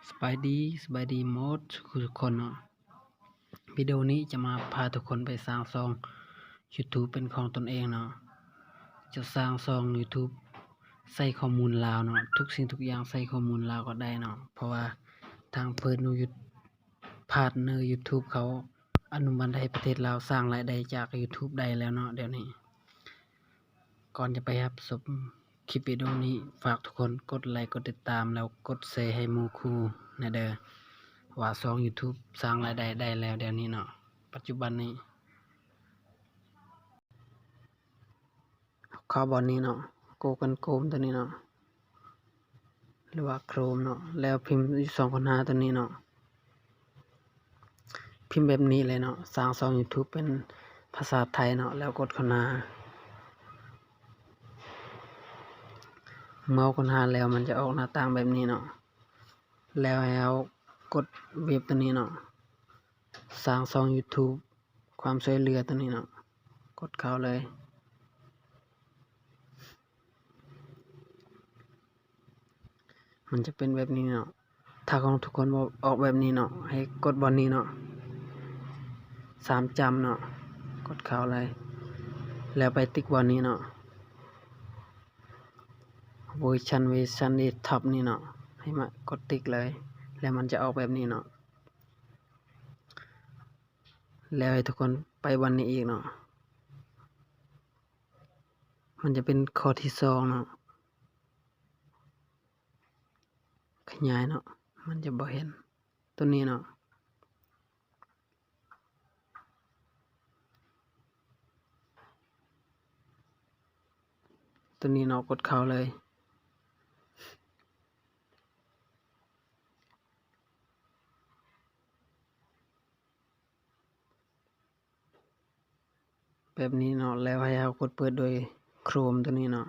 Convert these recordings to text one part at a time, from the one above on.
สบายดีหมดทุกคนเนาะวิดีโอนี้จะมาพาทุกคนไปสร้างช่อง YouTube เป็นของตนเองเนาะจะสร้างช่อง YouTube ใส่ข้อมูลลาวเนาะทุกสิ่งทุกอย่างใส่ข้อมูลลาวก็ได้เนาะเพราะว่าทางเพิ่นพาร์ทเนอร์ YouTube เขาอนุมัติให้ประเทศลาวสร้างรายได้จาก YouTube ได้แล้วเนาะเดี๋ยวนี้ก่อนจะไปรับชมคลิปวิดีโอนี้ฝากทุกคนกดไลค์กดติดตามแล้วกดแชร์ให้หมู่คู่นะเด้อว่าช่อง YouTube สร้างรายได้ได้แล้วเดี๋ยวนี้เนาะปัจจุบันนี้เข้าบอนนี้เนาะGoogle Chrome ตัวนี้เนาะหรือว่า Chrome เนาะแล้วพิมพ์2ค้นหาตัวนี้เนาะพิมพ์แบบนี้เลยเนาะสร้างช่อง YouTube เป็นภาษาไทยเนาะแล้วกดค้นหาเมื่อค้นหาแล้วมันจะออกหน้าต่างแบบนี้เนาะแล้วให้เรากดเว็บตัวนี้เนาะสร้างช่อง YouTube ความช่วยเหลือตัวนี้เนาะกดเข้าเลยมันจะเป็นแบบนี้เนาะถ้าของทุกคนออกแบบนี้เนาะให้กดบอนนี้เนาะ3จำเนาะกดเข้าเลยแล้วไปติ๊กบอนนี้เนาะเวอร์ชันนี้ท็อปนี่เนาะให้มากดติ๊กเลยแล้วมันจะออกแบบนี้เนาะแล้วให้ทุกคนไปวันนี้อีกเนาะมันจะเป็นข้อที่2เนาะขยายเนาะมันจะบ่เห็นตัวนี้เนาะตัวนี้เนาะกดเข้าเลยแบบนี้เนาะแล้วให้เรากดเปิดโดย Chrome ตัวนี้เนาะ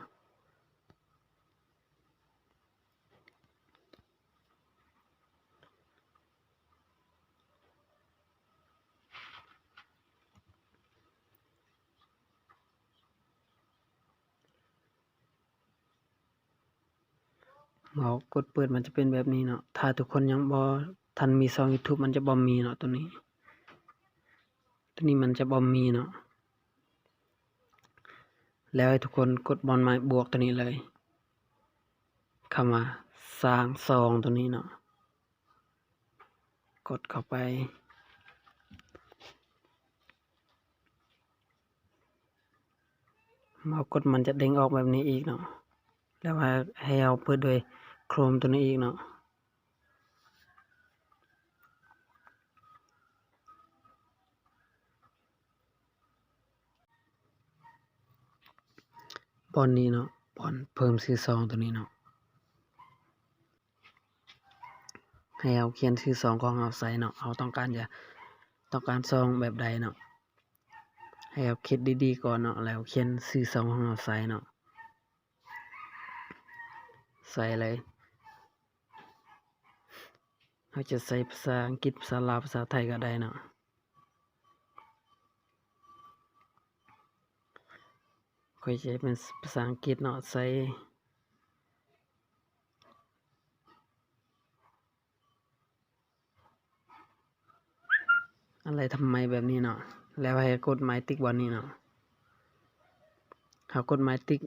เรากดเปิดมันจะเป็นแบบนี้เนาะถ้าทุกคนยังบ่ทันมีช่อง YouTube มันจะบ่มีเนาะตัวนี้มันจะบ่มีเนาะแล้วให้ทุกคนกดบอนไม้บวกตัวนี้เลยเข้ามาสร้างซองตัวนี้เนาะกดเข้าไปมากดมันจะเด้งออกแบบนี้อีกเนาะแล้วให้เอาเปิดด้วย Chrome ตัวนี้อีกเนาะบอนนี้เนาะบอนเพิ่มชื่อซองตัวนี้เนาะให้เอาเขียนชื่อซองของเราใส่เนาะเราต้องการซองแบบใดเนาะให้เราคิดดีๆก่อนเนาะแล้วเขียนชื่อซองของเราใส่เนาะใส่เลยเราจะใส่ภาษาอังกฤษภาษาลาวภาษาไทยก็ได้เนาะค่อยใช้เป็นภาษาอังกฤษเนาะใส่อะไรทำไมแบบนี้เนาะแล้วให้กดไม้ติ๊กบอนนี้เนาะกดไม้ติ๊ก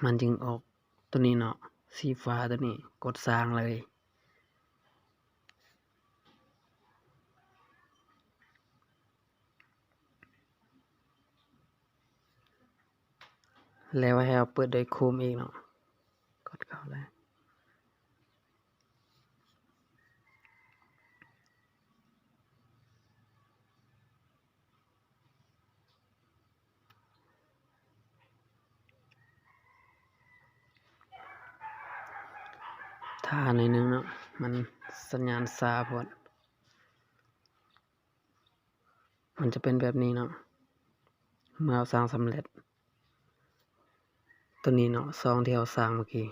มันจึงออกตัวนี้เนาะสีฟ้าตัวนี้กดสร้างเลยแล้วให้เราเปิดโดย Chrome อีกเนาะกดเข้าเลยถ้าในนึงเนาะมันสัญญาณช้าพอดมันจะเป็นแบบนี้เนาะเมื่อเราสร้างสำเร็จตัวนี้เนาะซองที่เราสร้างเมื่อกี้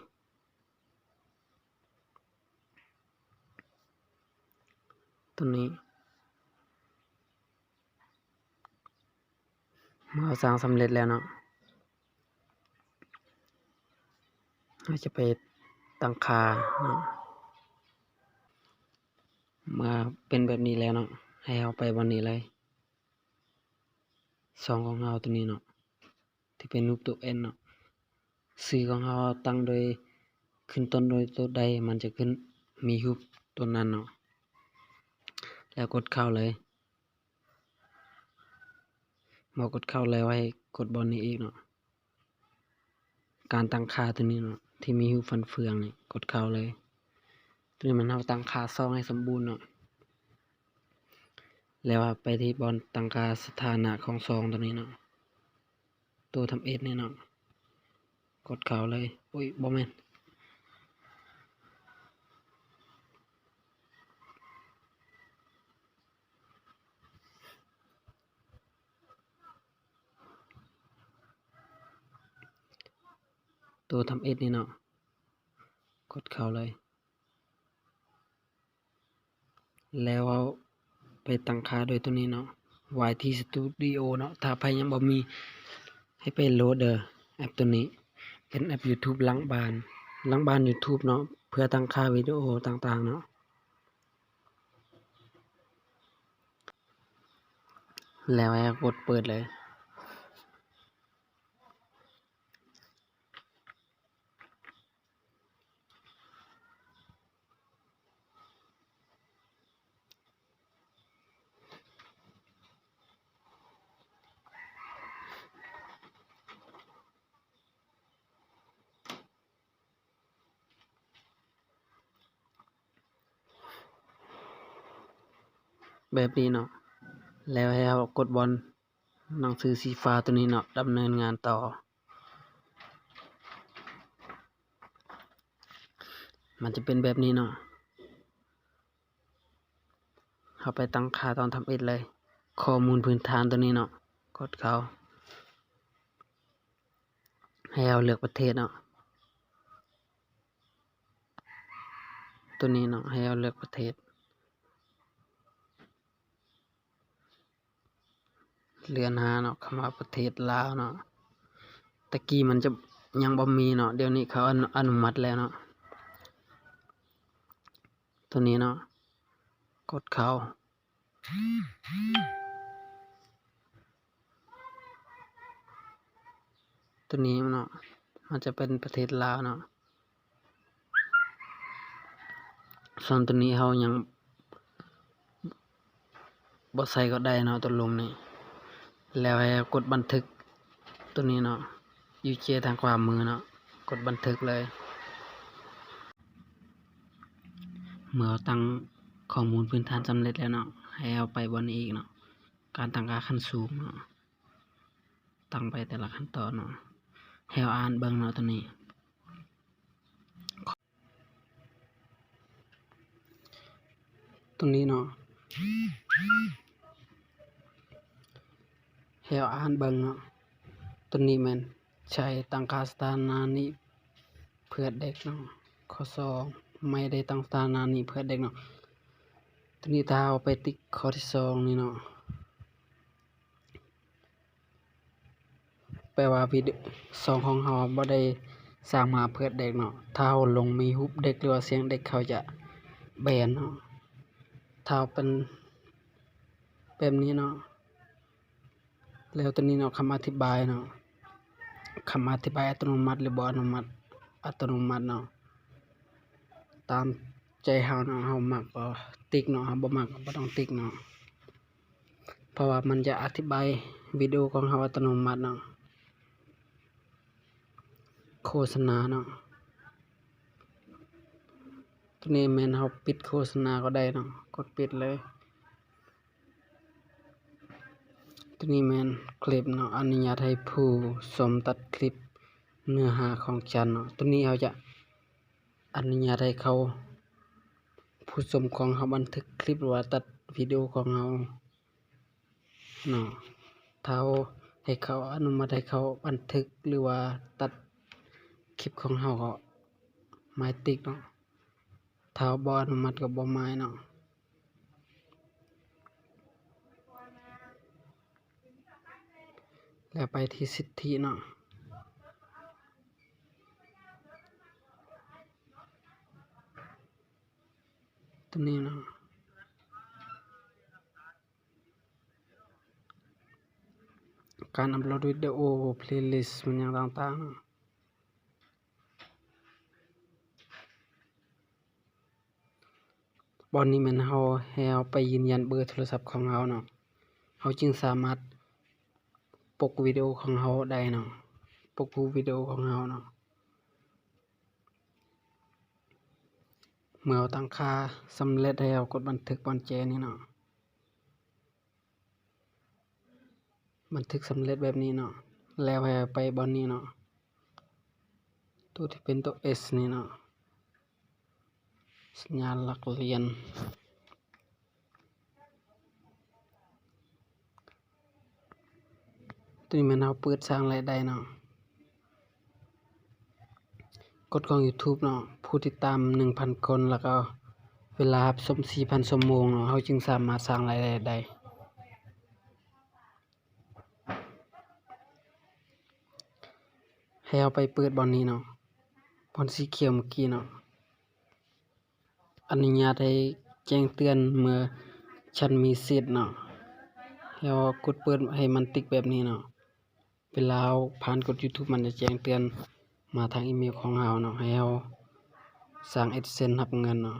ตัวนี้เมื่อเราสร้างสำเร็จแล้วเนาะเราจะไปตั้งค่าเนาะ มาเป็นแบบนี้แล้วเนาะให้เอาไปวันนี้เลยซองของเราตัวนี้เนาะที่เป็นรูปตัว N เนาะชื่อของเราตั้งโดยขึ้นต้นโดยตัวใดมันจะขึ้นมีรูปตัวนั้นเนาะแล้วกดเข้าเลยกดเข้าแล้วให้กดบนนี้อีกเนาะการตั้งค่าตัวนี้เนาะที่มีรูปฟันเฟืองนี่กดเข้าเลยตัวนี้มันเอาตั้งค่าซองให้สมบูรณ์เนาะแล้วไปที่บอลตั้งค่าสถานะของซองตัวนี้เนาะตัวทำเอ็ดนี่เนาะกดเข้าเลยอุ้ยบ่แม่นตัวทำเอ็ดนี่เนาะกดเข้าเลยแล้วเอาไปตั้งค่าโดยตัวนี้เนาะ YT Studio เนาะถ้าใครยังบ่มีให้ไปโหลดแอปตัวนี้เป็นแอป YouTube หลังบ้าน YouTube เนาะเพื่อตั้งค่าวิดีโอต่างๆเนาะแล้วให้กดเปิดเลยแบบนี้เนาะแล้วให้เรากดบอลหนังสือสีฟ้าตัวนี้เนาะดำเนินงานต่อมันจะเป็นแบบนี้เนาะเข้าไปตั้งค่าตอนทำเอ็ดเลยข้อมูลพื้นฐานตัวนี้เนาะกดเข้าให้เราเลือกประเทศเนาะตัวนี้เนาะให้เราเลือกประเทศเลื่อนหาเนาะคำว่าประเทศลาวเนาะตะกี้มันจะยังบ่มีเนาะเดี๋ยวนี้เขาอนุมัติแล้วเนาะตัวนี้เนาะกดเข้าตัวนี้เนาะมันจะเป็นประเทศลาวเนาะส่วนตัวนี้เขายังบ่ใส่ก็ได้เนาะตัวลมนี่แล้วให้กดบันทึกตัวนี้เนาะอยู่เจทางขวามือเนาะกดบันทึกเลยเมื่อตั้งข้อมูลพื้นฐานสำเร็จแล้วเนาะให้เอาไปบนนี้อีกเนาะการตั้งค่าขั้นสูงเนาะตั้งไปแต่ละขั้นตอนเนาะให้เอาอ่านเบิ่งเนาะตัวนี้เนาะให้เอาอ่านเบิ่งเนาะตัวนี้มันใช้ตั้งค่าสถานะนี้เพื่อเด็กเนาะข้อ2ไม่ได้ตั้งสถานะนี้เพื่อเด็กเนาะตัวนี้ถ้าเอาไปติ๊กข้อที่2นี่เนาะแปลว่าวิดีโอซองของเราบ่ได้สร้างมาเพื่อเด็กเนาะถ้าเราลงมีรูปเด็กหรือว่าเสียงเด็กเขาจะแบนเนาะถ้าเป็นแบบนี้เนาะแล้วตัวนี้เนาะคำอธิบายเนาะคำอธิบายอัตโนมัติหรือบ่อัตโนมัติเนาะตามใจเฮาเนาะเฮามักก็ติ๊กเนาะเฮาบ่มักก็บ่ต้องติ๊กเนาะเพราะว่ามันจะอธิบายวิดีโอของเฮาอัตโนมัติเนาะโฆษณาเนาะตัวนี้แม่นเฮาปิดโฆษณาก็ได้เนาะกดปิดเลยตัวนี้แม่นคลิปเนาะอนุญาตให้ผู้ชมตัดคลิปเนื้อหาของฉันเนาะตัวนี้เฮาจะอนุญาตให้เขาผู้ชมของเฮาบันทึกคลิปหรือว่าตัดวิดีโอของเฮาเนาะถ้าให้เขาอนุมัติให้เขาบันทึกหรือว่าตัดคลิปของเฮาก็หมายติ๊กเนาะถ้าบ่อนุมัติก็บ่หมายเนาะแล้วไปที่สิทธิเนาะตัวนี้เนาะ การอัปโหลดวิดีโอ playlist มันอย่างต่างๆเนาะบอนนี้แม่นเฮาให้เราไปยืนยันเบอร์โทรศัพท์ของเราเนาะเราจึงสามารถปกวิดีโอของเราได้เนาะปกรูปวิดีโอของเราเนาะเมื่อเราตั้งค่าสำเร็จให้เรากดบันทึกบอนแจนี่เนาะบันทึกสำเร็จแบบนี้เนาะแล้วให้ไปบอนนี้เนาะตัวที่เป็นตัว S นี่เนาะสัญญาณหลักเรียนตัวนี้แม่นเราเปิดสร้างรายได้เนาะกฎของ YouTube เนาะผู้ติดตาม 1,000 คนแล้วก็เวลารับชม 4,000 ชั่วโมงเนาะเราจึงสามารถสร้างรายได้ได้ให้เราไปเปิดบอนนี้เนาะบอนสีเขียวเมื่อกี้เนาะอนุญาตให้แจ้งเตือนเมื่อฉันมีสิทธิ์เนาะให้เรากดเปิดให้มันติ๊กแบบนี้เนาะเวลาเราผ่านกด YouTube มันจะแจ้งเตือนมาทางอีเมลของเราเนาะให้เราสร้าง AdSense รับเงินเนาะ